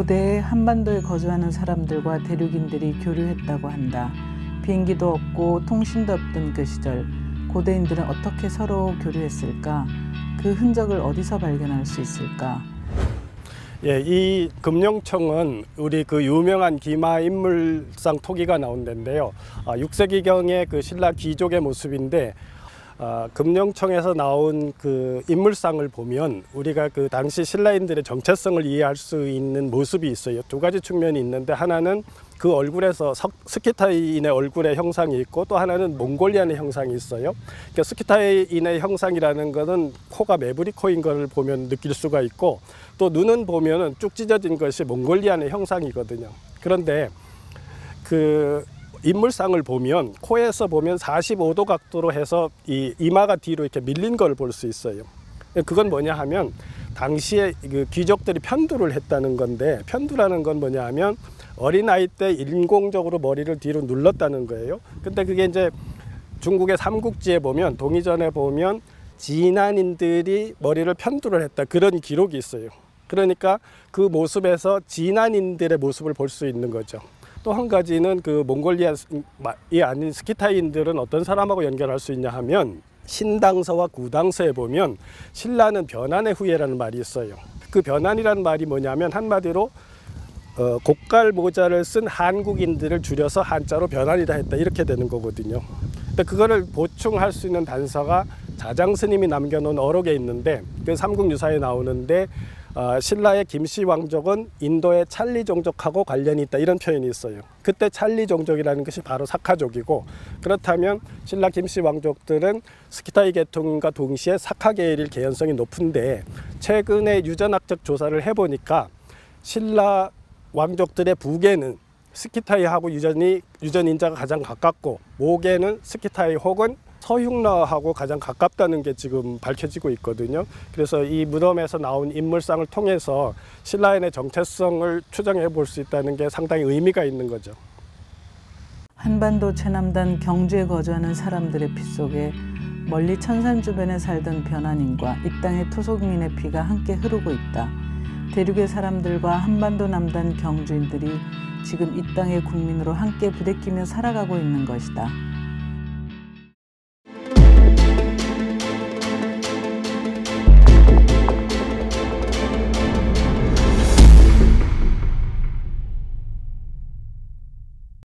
고대에 한반도에 거주하는 사람들과 대륙인들이 교류했다고 한다. 비행기도 없고 통신도 없던 그 시절, 고대인들은 어떻게 서로 교류했을까? 그 흔적을 어디서 발견할 수 있을까? 예, 이 금룡청은 우리 그 유명한 기마 인물상 토기가 나온 데인데요. 6세기경의 그 신라 귀족의 모습인데, 금룡청에서 나온 그 인물상을 보면 우리가 그 당시 신라인들의 정체성을 이해할 수 있는 모습이 있어요. 두 가지 측면이 있는데, 하나는 그 얼굴에서 스키타인의 얼굴의 형상이 있고, 또 하나는 몽골리안의 형상이 있어요. 그러니까 스키타인의 형상이라는 것은 코가 매부리 코인 것을 보면 느낄 수가 있고, 또 눈은 보면은 쭉 찢어진 것이 몽골리안의 형상이거든요. 그런데 그 인물상을 보면 코에서 보면 45도 각도로 해서 이 이마가 뒤로 이렇게 밀린 걸 볼 수 있어요. 그건 뭐냐 하면 당시에 그 귀족들이 편두를 했다는 건데, 편두라는 건 뭐냐 하면 어린아이 때 인공적으로 머리를 뒤로 눌렀다는 거예요. 근데 그게 이제 중국의 삼국지에 보면, 동이전에 보면 진안인들이 머리를 편두를 했다, 그런 기록이 있어요. 그러니까 그 모습에서 진안인들의 모습을 볼 수 있는 거죠. 또 한 가지는 그 몽골리아이 아닌 스키타인들은 어떤 사람하고 연결할 수 있냐 하면, 신당서와 구당서에 보면 신라는 변한의 후예라는 말이 있어요. 그 변한이라는 말이 뭐냐면 한마디로 고깔 모자를 쓴 한국인들을 줄여서 한자로 변한이다 했다, 이렇게 되는 거거든요. 근데 그거를 보충할 수 있는 단서가 자장스님이 남겨놓은 어록에 있는데, 그 삼국유사에 나오는데 신라의 김씨 왕족은 인도의 찰리 종족하고 관련이 있다, 이런 표현이 있어요. 그때 찰리 종족이라는 것이 바로 사카족이고, 그렇다면 신라 김씨 왕족들은 스키타이 계통과 동시에 사카 계열일 개연성이 높은데, 최근에 유전학적 조사를 해보니까 신라 왕족들의 북에는 스키타이하고 유전 인자가 가장 가깝고, 목에는 스키타이 혹은 서흉라하고 가장 가깝다는 게 지금 밝혀지고 있거든요. 그래서 이 무덤에서 나온 인물상을 통해서 신라인의 정체성을 추정해 볼 수 있다는 게 상당히 의미가 있는 거죠. 한반도 최남단 경주에 거주하는 사람들의 피 속에 멀리 천산 주변에 살던 변한인과 이 땅의 토속민의 피가 함께 흐르고 있다. 대륙의 사람들과 한반도 남단 경주인들이 지금 이 땅의 국민으로 함께 부대끼며 살아가고 있는 것이다.